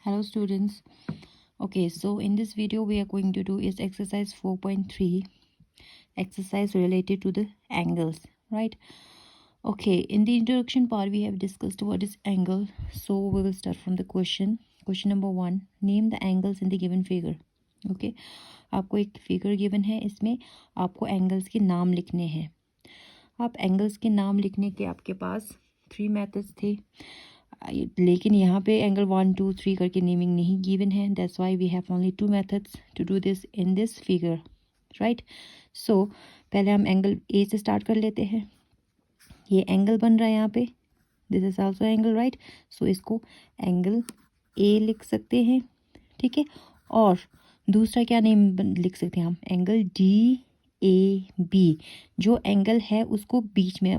Hello students. Okay, so in this video we are going to do is exercise 4.3, exercise related to the angles, right? Okay, in the introduction part we have discussed what is angle. So we will start from the question. Question number 1, name the angles in the given figure. Okay, आपको एक figure given है, इसमें आपको angles के नाम लिखने हैं. आप एंगल्स के नाम लिखने के आपके पास 3 मेथड्स थे, लेकिन यहाँ पे एंगल 1 2 3 करके नेमिंग नहीं गिवन है. That's why we have only 2 methods to do this in this figure, right. So पहले हम एंगल ए से स्टार्ट कर लेते हैं. ये एंगल बन रहा है यहाँ पे, this is also angle, right. So इसको एंगल ए लिख सकते हैं, ठीक है. और दूसरा क्या नेम लिख सकते हैं हम, एंगल डी ए बी. जो एंगल है उसको बीच में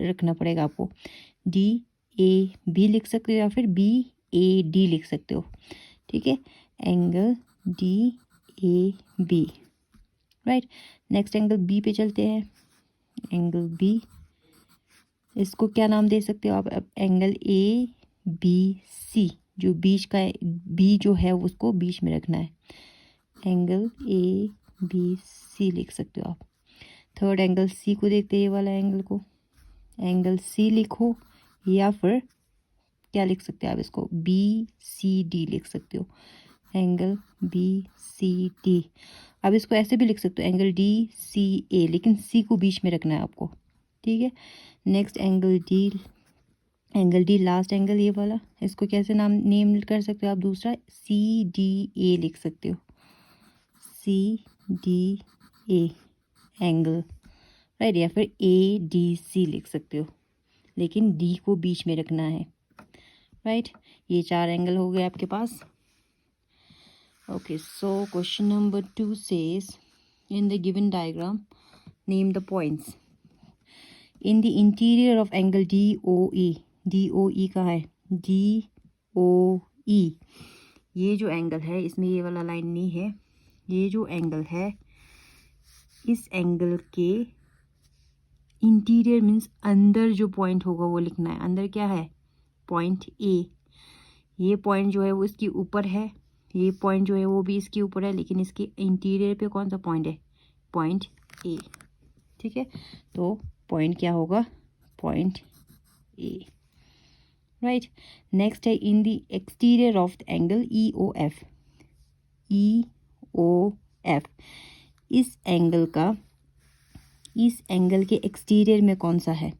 रखना पड़ेगा आपको. डी ए बी लिख सकते हो या फिर बी ए डी लिख सकते हो, ठीक है. Angle D A B, right. Next angle B पे चलते हैं. एंगल बी, इसको क्या नाम दे सकते हो आप, एंगल ए बी सी. जो बीच का बी जो है उसको बीच में रखना है. एंगल ए बी सी लिख सकते हो आप. थर्ड एंगल सी को देखते हैं, ये वाला एंगल को एंगल सी लिखो, या फिर क्या लिख सकते हो आप, इसको बी सी डी लिख सकते हो. Angle B C D. अब इसको ऐसे भी लिख सकते हो, एंगल डी सी ए, लेकिन सी को बीच में रखना है आपको, ठीक है. Next angle D last angle ये वाला, इसको कैसे नेम कर सकते हो आप, दूसरा सी डी ए लिख सकते हो. C D A angle, right. या फिर ए डी सी लिख सकते हो, लेकिन डी को बीच में रखना है, राइट. ये 4 एंगल हो गए आपके पास. Okay, so question number 2 says in the given diagram name the points in the interior of angle D O E. D O E कहाँ है, डी ओ ई. ये जो एंगल है इसमें ये वाला लाइन नहीं है. ये जो एंगल है इस एंगल के इंटीरियर मीन्स अंदर जो पॉइंट होगा वो लिखना है. अंदर क्या है, पॉइंट ए. ये पॉइंट जो है वो इसके ऊपर है, ये पॉइंट जो है वो भी इसके ऊपर है, लेकिन इसके इंटीरियर पे कौन सा पॉइंट है, पॉइंट ए, ठीक है. तो पॉइंट क्या होगा, पॉइंट ए, राइट. नेक्स्ट है in the exterior of the angle E O F. E O F, इस एंगल के एक्सटीरियर में कौन सा है,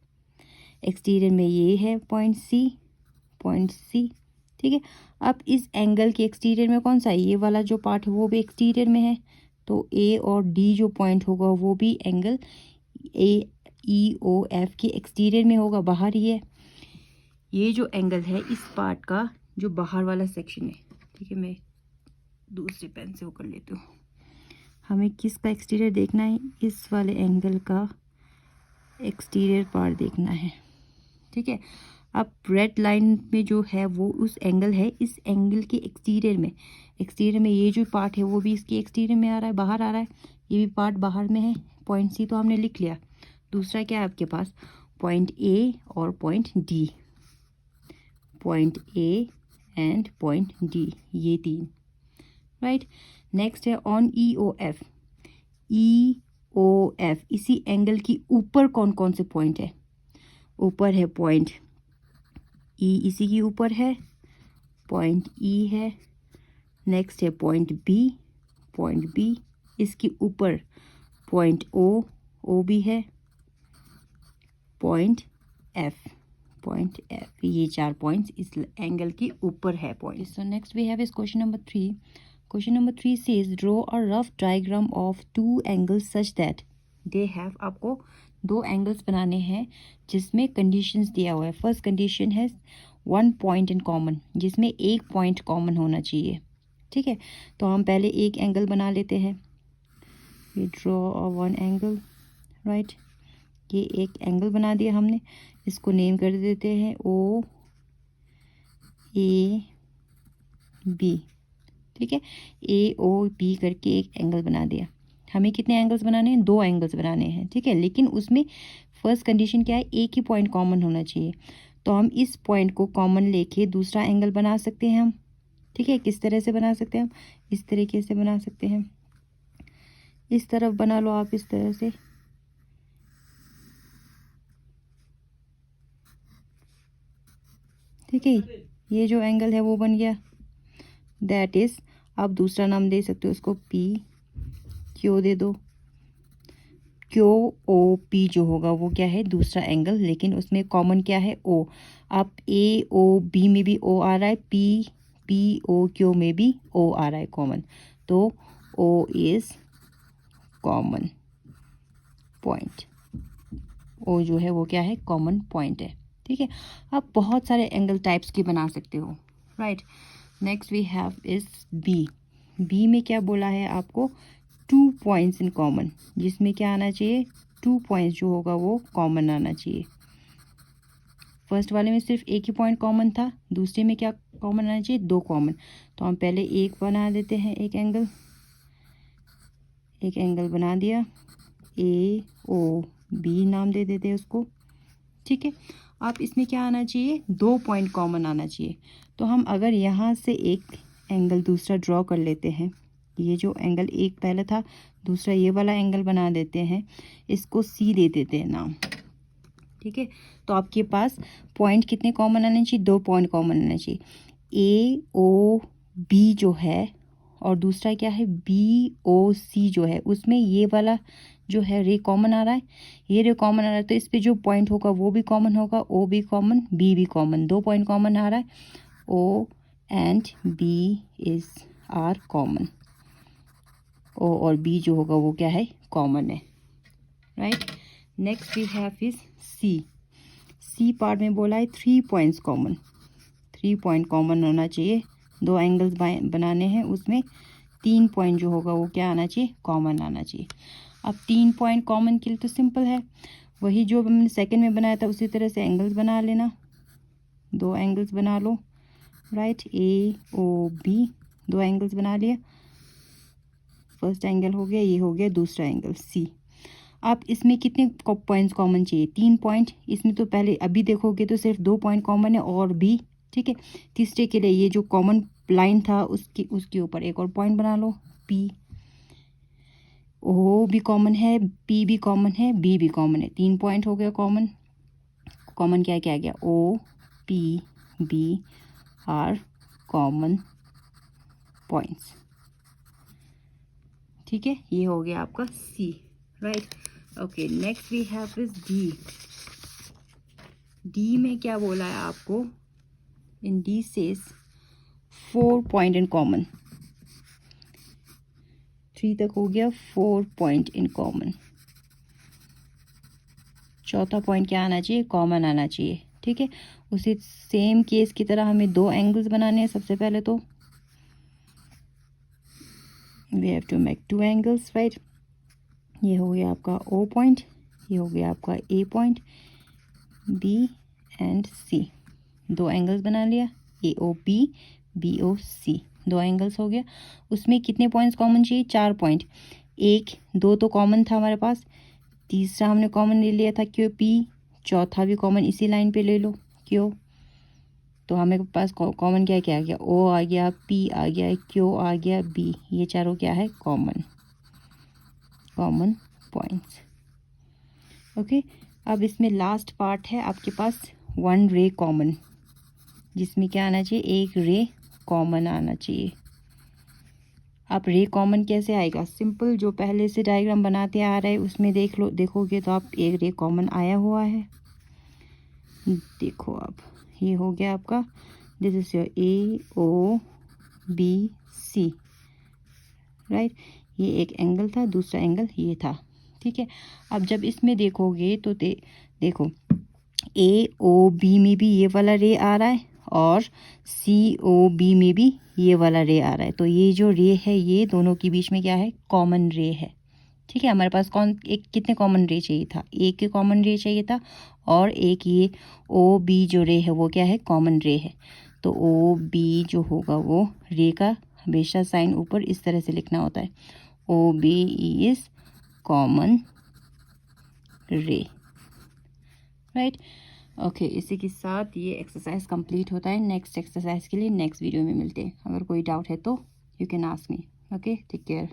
एक्सटीरियर में ये है पॉइंट सी, ठीक है. अब इस एंगल के एक्सटीरियर में कौन सा है, ये वाला जो पार्ट है वो भी एक्सटीरियर में है. तो ए और डी जो पॉइंट होगा वो भी angle A E O F के एक्सटीरियर में होगा, बाहर ही है. ये जो एंगल है इस पार्ट का जो बाहर वाला सेक्शन है, ठीक है. मैं दूसरे पेन से वो कर लेती हूँ. हमें किसका एक्सटीरियर देखना है, इस वाले एंगल का एक्सटीरियर पार्ट देखना है, ठीक है. अब रेड लाइन में जो है वो उस एंगल है, इस एंगल के एक्सटीरियर में ये जो पार्ट है वो भी इसके एक्सटीरियर में आ रहा है, बाहर आ रहा है. ये भी पार्ट बाहर में है. पॉइंट सी तो हमने लिख लिया. दूसरा क्या है आपके पास, पॉइंट ए और point D. Point A and point D, ये 3, राइट. नेक्स्ट है on E O F. E O F, इसी एंगल की ऊपर कौन कौन से पॉइंट है, ऊपर है पॉइंट ई, इसी के ऊपर है पॉइंट ई है. नेक्स्ट है पॉइंट बी, इसके ऊपर पॉइंट ओ भी है. पॉइंट एफ, ये 4 पॉइंट्स इस एंगल के ऊपर है point. So next we have is question number 3. Question number 3 says draw a rough diagram of 2 angles such that they have. आपको 2 एंगल्स बनाने हैं जिसमें कंडीशंस दिया हुआ है. फर्स्ट कंडीशन है 1 पॉइंट इन कॉमन, जिसमें एक पॉइंट कॉमन होना चाहिए, ठीक है. तो हम पहले एक एंगल बना लेते हैं. ये ड्रॉ अ 1 एंगल, राइट. ये एक एंगल बना दिया हमने, इसको नेम कर देते हैं ओ ए बी, ठीक है. ए ओ बी करके एक एंगल बना दिया. हमें कितने एंगल्स बनाने हैं, 2 एंगल्स बनाने हैं, ठीक है. लेकिन उसमें फर्स्ट कंडीशन क्या है, एक ही पॉइंट कॉमन होना चाहिए. तो हम इस पॉइंट को कॉमन लेके दूसरा एंगल बना सकते हैं हम, ठीक है, किस तरह से बना सकते हैं हम, इस तरीके से बना सकते हैं, इस तरफ बना लो आप इस तरह से, ठीक है। ये जो एंगल है वो बन गया, दैट इज, आप दूसरा नाम दे सकते हो उसको, पी क्यू दे दो। क्यू ओ पी जो होगा वो क्या है, दूसरा एंगल, लेकिन उसमें कॉमन क्या है, ओ। आप ए ओ बी में भी ओ आ रहा है, पी पी ओ क्यू में भी ओ आ रहा है कॉमन, तो ओ इज कॉमन पॉइंट। ओ जो है वो क्या है, कॉमन पॉइंट है, ठीक है। आप बहुत सारे एंगल टाइप्स की बना सकते हो, right. Next we have is B. B में क्या बोला है आपको, 2 पॉइंट्स इन कॉमन, जिसमें क्या आना चाहिए, 2 पॉइंट्स जो होगा वो कॉमन आना चाहिए। फर्स्ट वाले में सिर्फ एक ही पॉइंट कॉमन था, दूसरे में क्या कॉमन आना चाहिए, 2 कॉमन। तो हम पहले एक बना देते हैं, एक एंगल बना दिया, ए ओ बी नाम दे देते हैं उसको, ठीक है। अब इसमें क्या आना चाहिए, 2 पॉइंट कॉमन आना चाहिए। तो हम अगर यहाँ से एक एंगल दूसरा ड्रॉ कर लेते हैं, ये जो एंगल एक पहले था, दूसरा ये वाला एंगल बना देते हैं, इसको सी दे देते हैं नाम, ठीक है। तो आपके पास पॉइंट कितने कॉमन आने चाहिए, 2 पॉइंट कॉमन आने चाहिए। ए ओ बी जो है और दूसरा क्या है, बी ओ सी जो है, उसमें ये वाला जो है रे कॉमन आ रहा है, ये रे कॉमन आ रहा है, तो इस पे जो पॉइंट होगा वो भी कॉमन होगा, ओ भी कॉमन, बी भी कॉमन, 2 पॉइंट कॉमन आ रहा है, O and B is are common. O और बी जो होगा वो क्या है, कॉमन है, right. Next we have is C. C part में बोला है 3 पॉइंट्स कॉमन, 3 पॉइंट कॉमन होना चाहिए, 2 एंगल्स बनाने हैं, उसमें 3 पॉइंट जो होगा वो क्या आना चाहिए, कॉमन आना चाहिए। अब 3 पॉइंट कॉमन के लिए तो सिंपल है, वही जो हमने सेकंड में बनाया था उसी तरह से एंगल्स बना लेना, 2 एंगल्स बना लो, राइट, ए ओ बी, 2 एंगल्स बना लिया, फर्स्ट एंगल हो गया, ये हो गया दूसरा एंगल सी। आप इसमें कितने पॉइंट्स कॉमन चाहिए, 3 पॉइंट, इसमें तो पहले अभी देखोगे तो सिर्फ 2 पॉइंट कॉमन है और भी, ठीक है। तीसरे के लिए ये जो कॉमन लाइन था उसके ऊपर एक और पॉइंट बना लो, पी। ओ भी कॉमन है, पी भी कॉमन है, बी भी कॉमन है, 3 पॉइंट हो गया कॉमन। कॉमन क्या क्या गया, O P B are common points, ठीक है। ये हो गया आपका C, right. Okay, next we have is D. D में क्या बोला है आपको, in D says 4 point in common, 3 तक हो गया, 4 पॉइंट इन कॉमन, चौथा पॉइंट क्या आना चाहिए, कॉमन आना चाहिए, ठीक है। उसी सेम केस की तरह हमें 2 एंगल्स बनाने हैं। सबसे पहले तो we have to make 2 angles, right. ये हो गया आपका ओ पॉइंट, ये हो गया आपका A point, B and C, 2 angles बना लिया, A O B, B O C, 2 angles हो गया। उसमें कितने पॉइंट्स कॉमन चाहिए, 4 पॉइंट, 1 2 तो कॉमन था हमारे पास, तीसरा हमने कॉमन ले लिया था क्यू पी, चौथा भी कॉमन इसी लाइन पे ले लो क्यू। तो हमें पास कॉमन क्या क्या आ गया, ओ आ गया, पी आ गया, क्यू आ गया, बी, ये चारों क्या है, कॉमन पॉइंट्स, ओके। अब इसमें लास्ट पार्ट है आपके पास 1 रे कॉमन, जिसमें क्या आना चाहिए, एक रे कॉमन आना चाहिए। आप रे कॉमन कैसे आएगा, सिंपल, जो पहले से डायग्राम बनाते आ रहे हैं उसमें देख लो, देखोगे तो आप एक रे कॉमन आया हुआ है, देखो आप, ये हो गया आपका, this is your A O B C, right. ये एक एंगल था, दूसरा एंगल ये था, ठीक है। अब जब इसमें देखोगे तो देखो ए ओ बी में भी ये वाला रे आ रहा है और सी ओ बी में भी ये वाला रे आ रहा है, तो ये जो रे है ये दोनों के बीच में क्या है, कॉमन रे है, ठीक है। हमारे पास कितने कॉमन रे चाहिए था, एक के कॉमन रे चाहिए था, और एक ये ओ बी जो रे है वो क्या है, कॉमन रे है। तो ओ बी जो होगा वो रे का हमेशा साइन ऊपर इस तरह से लिखना होता है, ओ बी इज कॉमन रे, राइट। ओके इसी के साथ ये एक्सरसाइज कंप्लीट होता है। नेक्स्ट एक्सरसाइज के लिए नेक्स्ट वीडियो में मिलते हैं। अगर कोई डाउट है तो you can ask me. Okay take care.